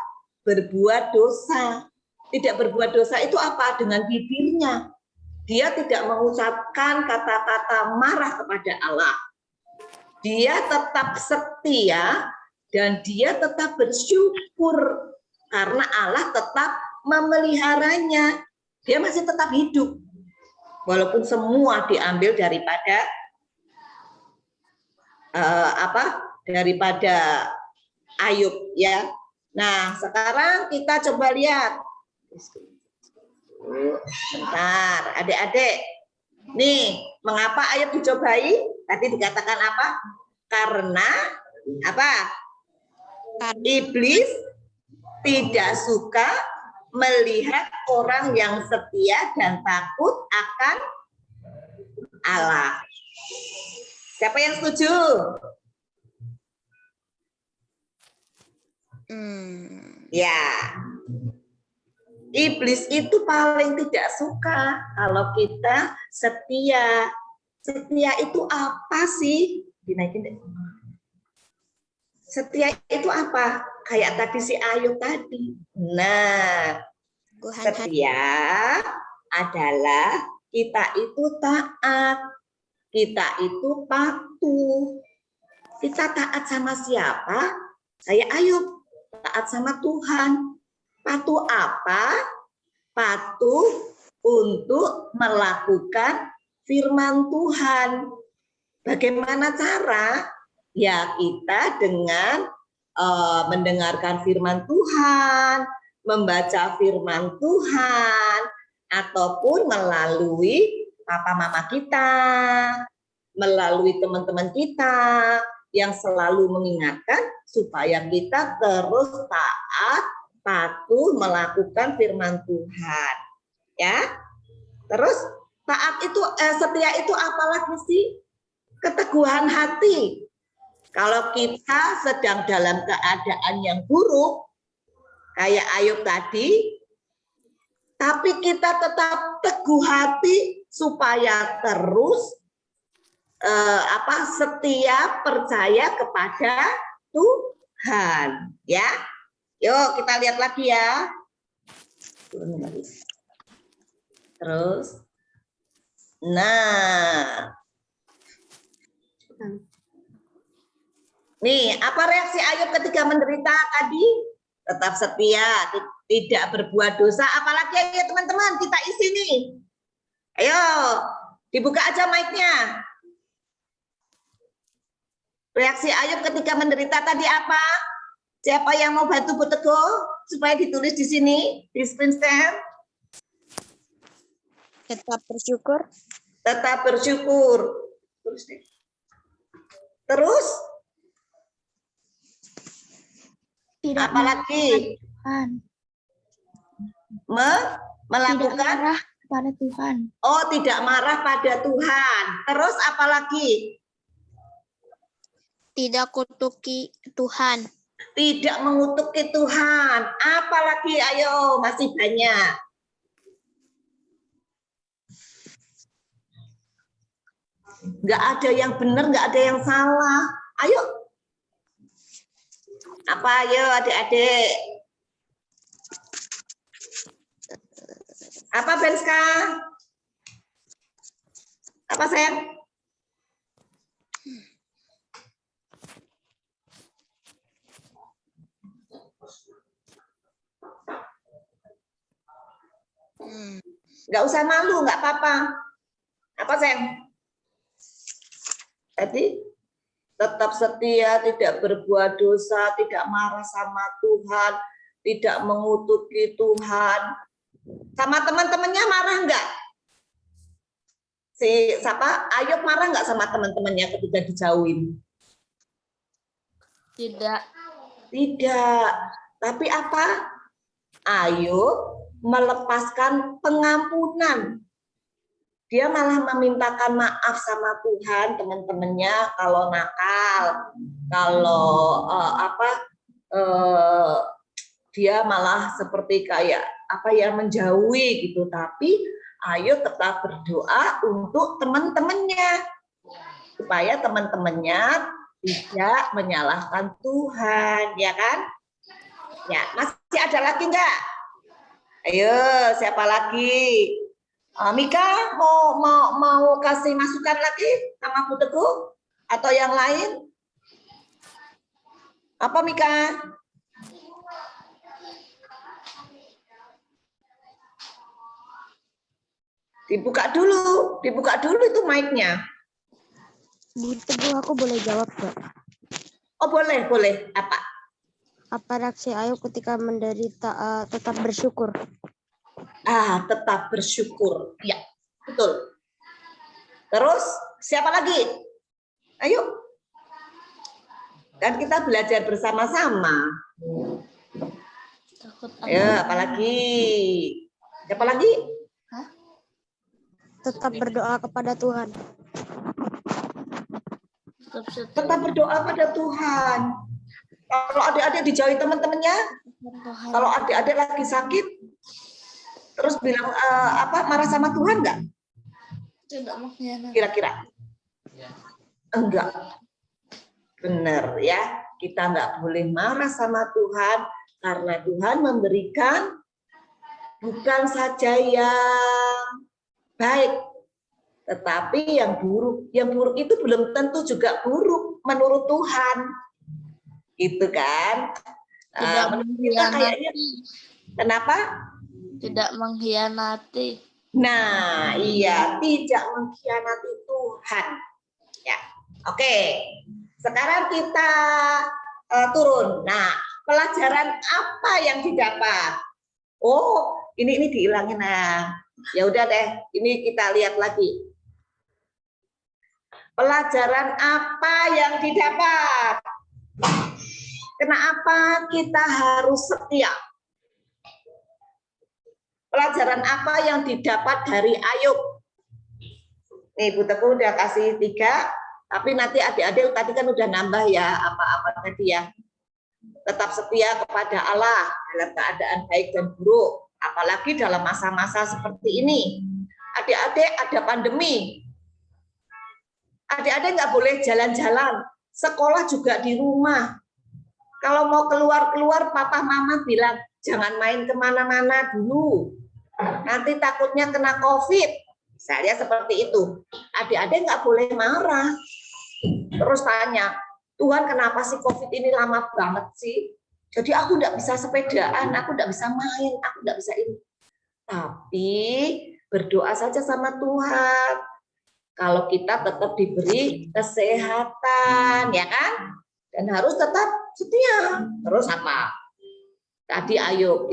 berbuat dosa. Tidak berbuat dosa itu apa? Dengan bibirnya. Dia tidak mengucapkan kata-kata marah kepada Allah. Dia tetap setia dan dia tetap bersyukur karena Allah tetap memeliharanya. Dia masih tetap hidup. Walaupun semua diambil daripada daripada Ayub ya. Nah, sekarang kita coba lihat. Bentar, adik-adik. Nih, mengapa Ayub dicobai? Tadi dikatakan apa? Karena apa? Iblis tidak suka melihat orang yang setia dan takut akan Allah. Siapa yang setuju? Ya. Iblis itu paling tidak suka kalau kita setia. Setia itu apa sih? Dinaikin deh. Setia itu apa? Kayak tadi si Ayub tadi. Nah, setia adalah kita itu taat. Kita itu patuh. Kita taat sama siapa? Kayak Ayub, taat sama Tuhan. Patuh apa? Patuh untuk melakukan firman Tuhan. Bagaimana cara? Ya kita dengan mendengarkan firman Tuhan, membaca firman Tuhan, ataupun melalui papa mama kita, melalui teman-teman kita yang selalu mengingatkan supaya kita terus taat, patuh melakukan firman Tuhan. Ya. Terus taat itu setia itu apalagi sih? Keteguhan hati. Kalau kita sedang dalam keadaan yang buruk kayak Ayub tadi, tapi kita tetap teguh hati supaya terus setia percaya kepada Tuhan, ya. Yuk kita lihat lagi ya. Terus, nah, nih apa reaksi Ayub ketika menderita tadi? Tetap setia, tidak berbuat dosa. Apalagi ya teman-teman, kita isi nih. Ayo, dibuka aja mic-nya. Reaksi Ayub ketika menderita tadi apa? Siapa yang mau bantu Bu Teguh supaya ditulis di sini di screen share? Tetap bersyukur. Tetap bersyukur. Terus? Tidak apalagi? Melakukan tidak marah pada Tuhan. Oh, tidak marah pada Tuhan. Terus apalagi? Tidak kutuki Tuhan. Tidak mengutuki Tuhan. Apalagi? Ayo, masih banyak. Nggak ada yang benar, nggak ada yang salah. Ayo. Apa ayo adik-adik? Apa Benska? Apa sayang? Nggak usah malu, nggak apa-apa. Apa sayang? Tadi tetap setia, tidak berbuat dosa, tidak marah sama Tuhan, tidak mengutuki Tuhan. Sama teman-temannya marah nggak? Ayub marah nggak sama teman-temannya ketika dijauhin? Tidak. Tidak. Tapi apa? Ayub melepaskan pengampunan. Dia malah memintakan maaf sama Tuhan teman-temannya kalau nakal, kalau dia malah seperti kayak menjauhi gitu. Tapi Ayub tetap berdoa untuk teman-temannya supaya teman-temannya tidak menyalahkan Tuhan, ya kan? Ya, masih ada lagi enggak? Ayo, siapa lagi? Mika mau kasih masukan lagi sama Bu Teguh atau yang lain? Apa Mika? Dibuka dulu itu mic-nya. Bu Teguh, aku boleh jawab Kak? Oh boleh. Apa? Apa reaksi Ayub ketika menderita tetap bersyukur? Tetap bersyukur. Ya, betul. Terus siapa lagi? Ayo. Kan kita belajar bersama-sama. Ayo, apalagi? Siapa lagi? Tetap berdoa kepada Tuhan. Tetap berdoa pada Tuhan. Kalau adik-adik dijauhi teman-temannya, kalau adik-adik lagi sakit, terus bilang marah sama Tuhan nggak? Kira-kira? Enggak. Benar ya, kita nggak boleh marah sama Tuhan karena Tuhan memberikan bukan saja yang baik, tetapi yang buruk. Yang buruk itu belum tentu juga buruk menurut Tuhan. Gitu kan? Kita kayaknya kenapa? Tidak mengkhianati. Nah, iya, tidak mengkhianati Tuhan. Ya, oke. Sekarang kita turun. Nah, pelajaran apa yang didapat? Oh, ini dihilangin. Nah, ya udah deh. Ini kita lihat lagi. Pelajaran apa yang didapat? Kenapa kita harus setia? Pelajaran apa yang didapat dari Ayub? Nih, Bu Teguh udah kasih 3, tapi nanti adik-adik tadi kan udah nambah ya apa-apa tadi ya. Tetap setia kepada Allah dalam keadaan baik dan buruk, apalagi dalam masa-masa seperti ini. Adik-adik ada pandemi. Adik-adik nggak boleh jalan-jalan, sekolah juga di rumah. Kalau mau keluar-keluar, papa mama bilang, jangan main kemana-mana dulu. Nanti takutnya kena COVID. Saya seperti itu. Adik-adik nggak boleh marah. Terus tanya, Tuhan kenapa sih COVID ini lama banget sih? Jadi aku nggak bisa sepedaan, aku nggak bisa main, aku nggak bisa ini. Tapi berdoa saja sama Tuhan. Kalau kita tetap diberi kesehatan, ya kan? Dan harus tetap setia. Terus apa? Tadi Ayub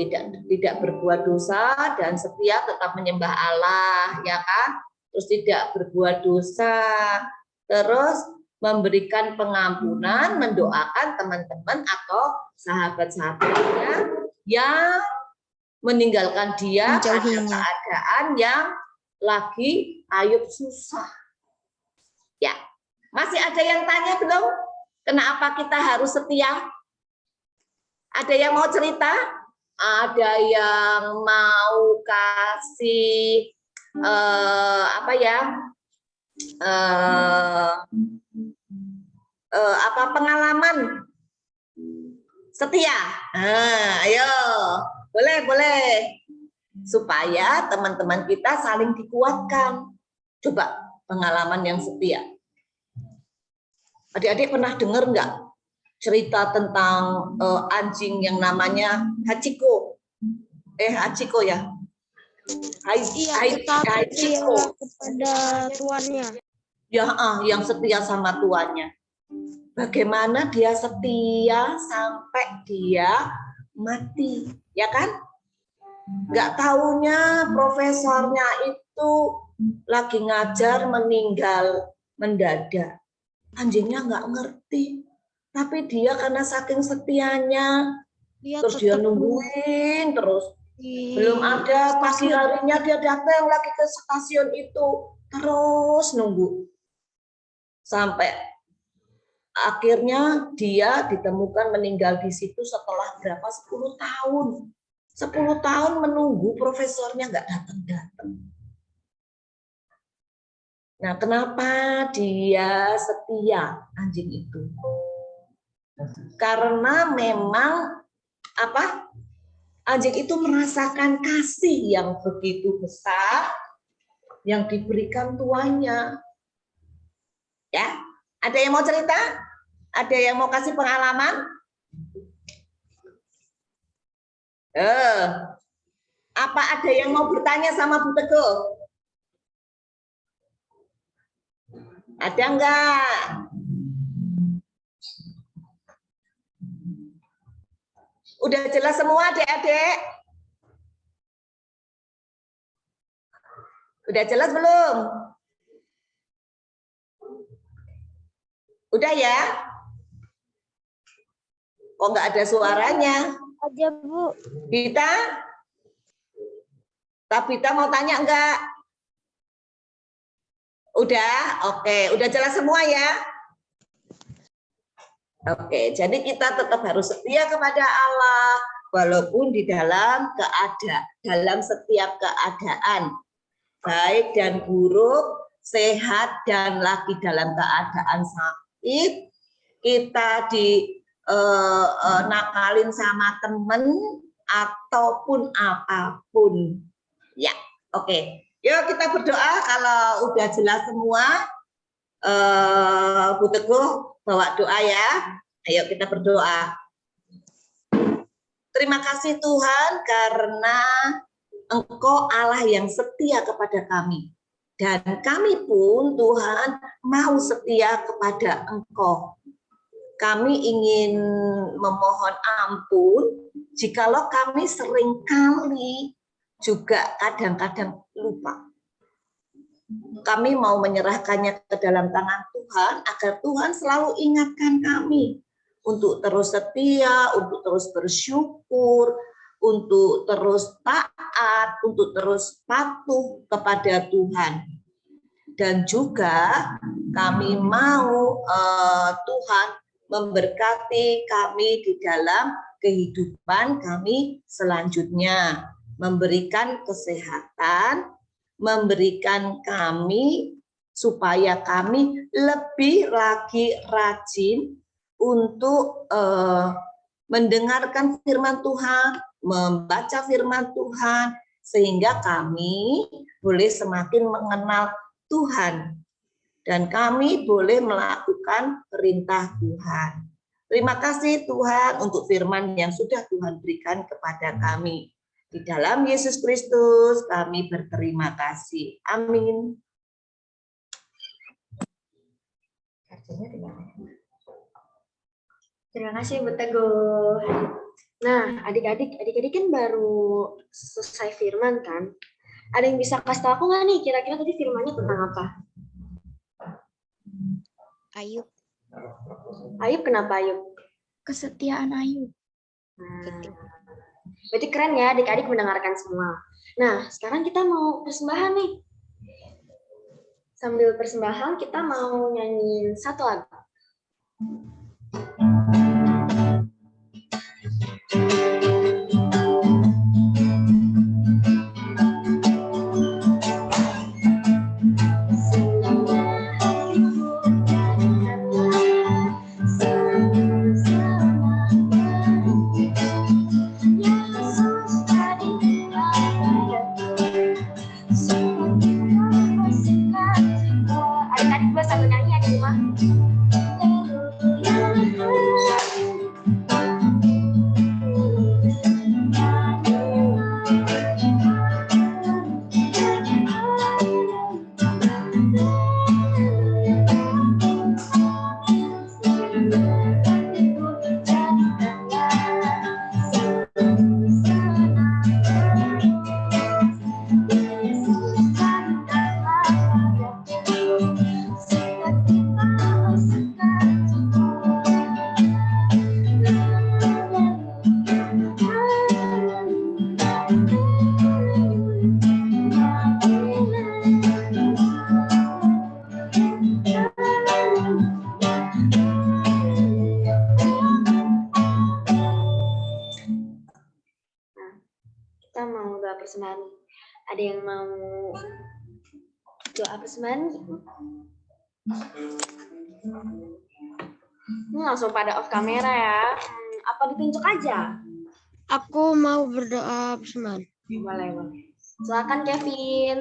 tidak berbuat dosa dan setia tetap menyembah Allah, ya kan? Terus tidak berbuat dosa, terus memberikan pengampunan, mendoakan teman-teman atau sahabat-sahabatnya yang meninggalkan dia pada keadaan yang lagi Ayub susah. Ya, masih ada yang tanya belum? Kenapa kita harus setia? Ada yang mau cerita? Ada yang mau kasih pengalaman setia? Ayo, boleh. Supaya teman-teman kita saling dikuatkan. Coba pengalaman yang setia. Adik-adik pernah dengar nggak cerita tentang anjing yang namanya Hachiko? Hachiko ya? Hachiko kepada tuannya. Ya, yang setia sama tuannya. Bagaimana dia setia sampai dia mati, ya kan? Nggak taunya profesornya itu lagi ngajar meninggal mendadak. Anjingnya nggak ngerti, tapi dia karena saking setianya Terus dia nungguin terus. Belum ada, pagi harinya dia datang lagi ke stasiun itu. Terus nunggu. Sampai akhirnya dia ditemukan meninggal di situ setelah berapa? 10 tahun. 10 tahun menunggu profesornya nggak datang-datang. Nah, kenapa dia setia anjing itu? Karena memang apa? Anjing itu merasakan kasih yang begitu besar yang diberikan tuannya. Ya, ada yang mau cerita? Ada yang mau kasih pengalaman? Apa ada yang mau bertanya sama Bu Teguh? Ada enggak? Udah jelas semua adik-adik? Udah jelas belum? Udah ya? Kok nggak ada suaranya? Aja, Bu. Bita? Tabita mau tanya enggak? Udah? Oke, udah jelas semua ya? Oke, jadi kita tetap harus setia kepada Allah walaupun di dalam setiap keadaan, baik dan buruk, sehat dan lagi dalam keadaan sakit, kita nakalin sama temen ataupun apapun. Ya, oke. Yuk kita berdoa kalau udah jelas semua. Bu Teguh bawa doa ya. Ayo kita berdoa. Terima kasih Tuhan karena Engkau Allah yang setia kepada kami. Dan kami pun Tuhan mau setia kepada Engkau. Kami ingin memohon ampun jikalau kami seringkali juga kadang-kadang lupa. Kami mau menyerahkannya ke dalam tangan Tuhan agar Tuhan selalu ingatkan kami untuk terus setia, untuk terus bersyukur, untuk terus taat, untuk terus patuh kepada Tuhan. Dan juga kami mau Tuhan memberkati kami di dalam kehidupan kami selanjutnya, memberikan kesehatan, memberikan kami supaya kami lebih lagi rajin untuk mendengarkan firman Tuhan, membaca firman Tuhan, sehingga kami boleh semakin mengenal Tuhan dan kami boleh melakukan perintah Tuhan. Terima kasih Tuhan untuk firman yang sudah Tuhan berikan kepada kami. Di dalam Yesus Kristus kami berterima kasih. Amin. Terima kasih Bu Teguh. Nah, adik-adik kan baru selesai firman kan? Ada yang bisa kasih tahu aku nggak nih? Kira-kira tadi firmannya tentang apa? Ayub. Ayub kenapa Ayub? Kesetiaan Ayub. Nah, berarti keren ya adik-adik mendengarkan semua. Nah, sekarang kita mau persembahan nih. Sambil persembahan kita mau nyanyiin satu lagu. Adik-adik gue sambil nyanyi ya di rumah. persembahan. Ada yang mau doa persembahan? Ini langsung pada off kamera ya. Apa ditunjuk aja? Aku mau berdoa persembahan. Boleh. Silakan Kevin.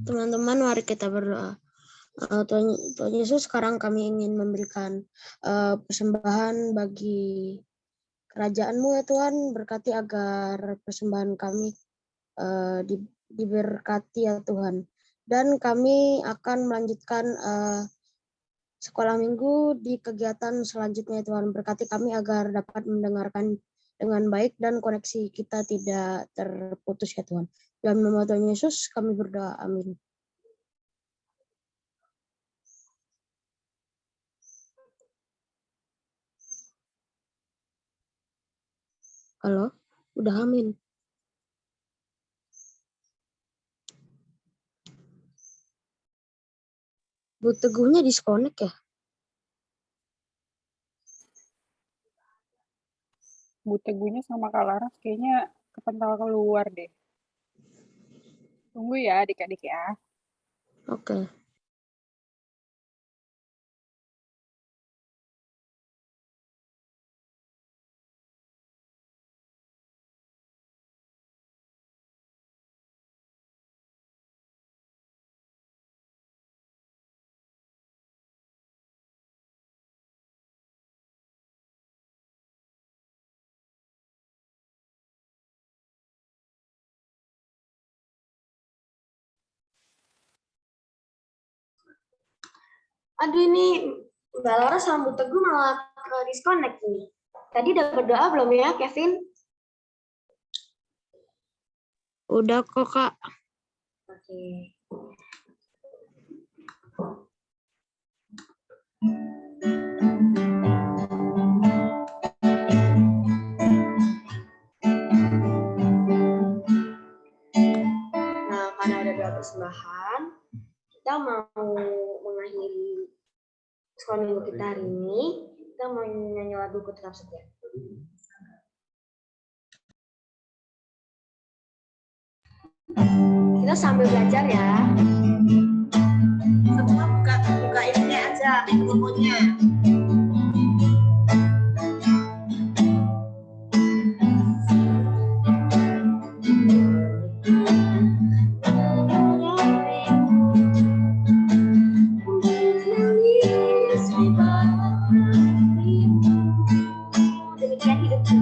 Teman-teman, mari kita berdoa. Tuhan Yesus, sekarang kami ingin memberikan persembahan bagi kerajaan-Mu ya Tuhan. Berkati agar persembahan kami diberkati ya Tuhan. Dan kami akan melanjutkan sekolah minggu di kegiatan selanjutnya ya Tuhan. Berkati kami agar dapat mendengarkan dengan baik dan koneksi kita tidak terputus ya Tuhan. Dalam nama Tuhan Yesus kami berdoa. Amin. Halo, udah amin. Bu Teguhnya disconnect ya? Bu Teguhnya sama Kak Laras kayaknya kepental keluar deh. Tunggu ya adik-adik ya. Oke. Aduh ini Mbak Laura sama Bu Teguh malah ke disconnect nih. Tadi udah berdoa belum ya Kevin? Udah kok Kak. Oke. Nah, karena ada doa persembahan, kita mau mengakhiri sekolah minggu kita hari ini. Kita mau nyanyi lagu Ku Tetap Setia. Kita sambil belajar ya. Semua buka ininya aja, mikrofonnya. Demikian hidupku.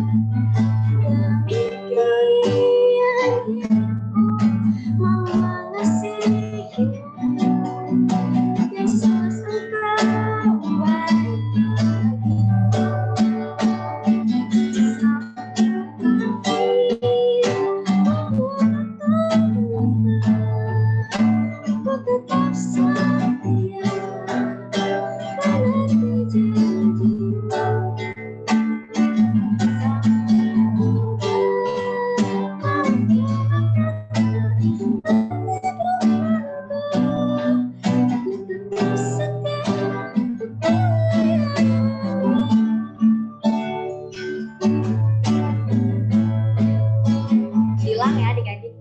Bilang ya adik-adik.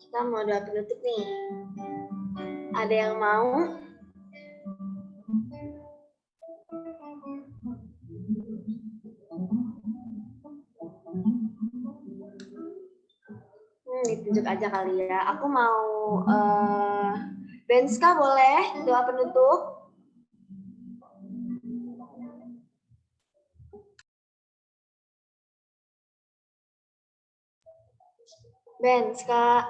Kita mau doa penutup nih. Ada yang mau? Ditunjuk aja kali ya. Aku mau Benska boleh doa penutup? Benska.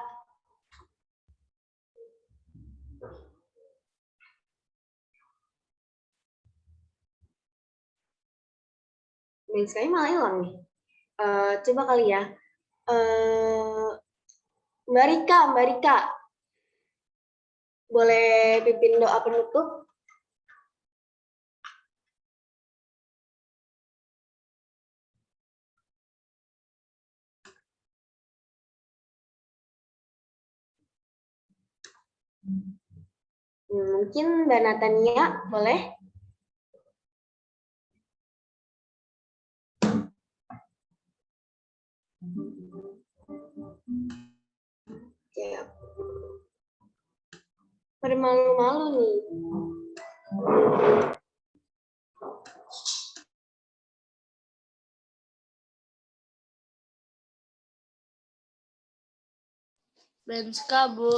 Benskanya malah hilang nih. Coba kali ya. Mbak Rika. Boleh pimpin doa penutup? Mungkin Mbak Natania boleh? Ya. Pada malu-malu nih. Benska, Bu.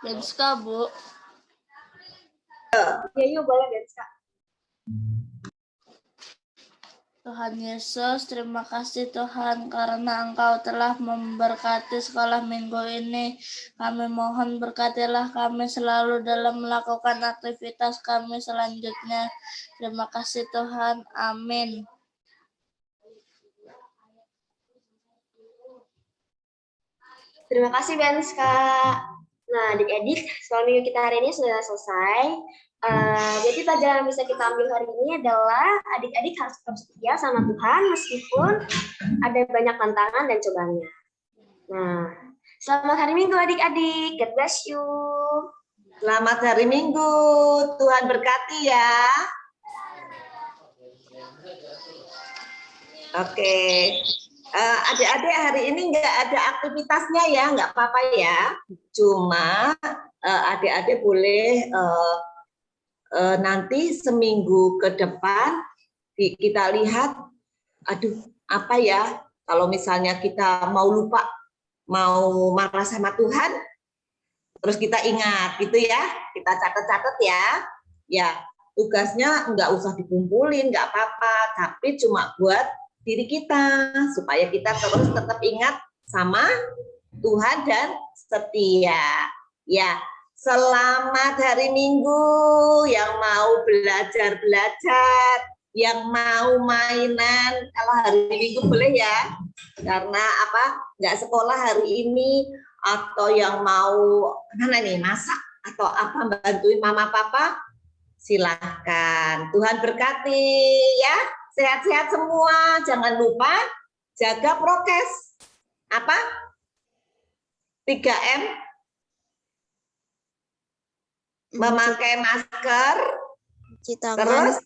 Benska, Bu. Ya, yuk boleh Benska. Tuhan Yesus, terima kasih Tuhan karena Engkau telah memberkati sekolah minggu ini. Kami mohon berkatilah kami selalu dalam melakukan aktivitas kami selanjutnya. Terima kasih Tuhan. Amin. Terima kasih Benska. Nah, adik-adik, sekolah minggu kita hari ini sudah selesai. Jadi pelajaran yang bisa kita ambil hari ini adalah adik-adik harus tetap setia sama Tuhan meskipun ada banyak tantangan dan cobaannya. Nah, selamat hari Minggu adik-adik. God bless you. Selamat hari Minggu. Tuhan berkati ya. Oke. Adik-adik hari ini nggak ada aktivitasnya ya, nggak apa-apa ya. Cuma adik-adik boleh nanti seminggu ke depan kita lihat, aduh apa ya, kalau misalnya kita mau lupa, mau marah sama Tuhan, terus kita ingat gitu ya, kita catat-catat ya, ya tugasnya nggak usah dikumpulin, nggak apa-apa, tapi cuma buat diri kita, supaya kita terus tetap ingat sama Tuhan dan setia. Ya, selamat hari Minggu, yang mau belajar-belajar, yang mau mainan, kalau hari Minggu boleh ya, karena apa, nggak sekolah hari ini, atau yang mau mana nih, masak, atau apa, bantuin mama papa, silahkan. Tuhan berkati ya, sehat-sehat semua, jangan lupa jaga prokes, apa? 3M, memakai masker, terus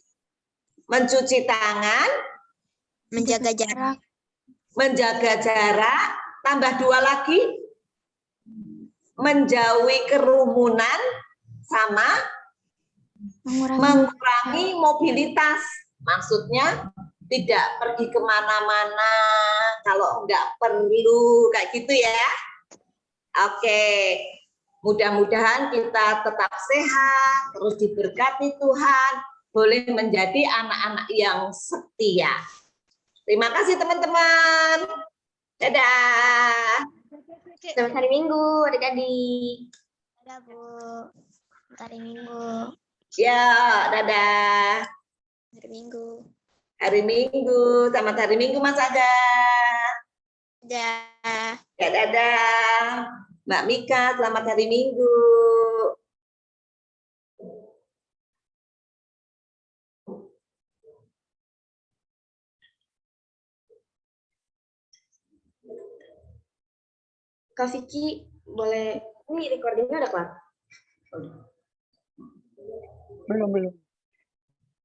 mencuci tangan, menjaga jarak, tambah 2 lagi, menjauhi kerumunan, sama mengurangi mobilitas. Maksudnya tidak pergi kemana-mana kalau nggak perlu, kayak gitu ya. Oke, mudah-mudahan kita tetap sehat, terus diberkati Tuhan, boleh menjadi anak-anak yang setia. Terima kasih teman-teman. Dadah. Selamat hari Minggu adik-adik. Dadah Bu. Selamat hari Minggu. Ya, dadah. Hari Minggu. Hari Minggu, selamat hari Minggu Mas Aga. Dadah. Ya, dadah. Mbak Mika, selamat hari Minggu. Kak Vicky, boleh, ini recordingnya udah kelar? Belum.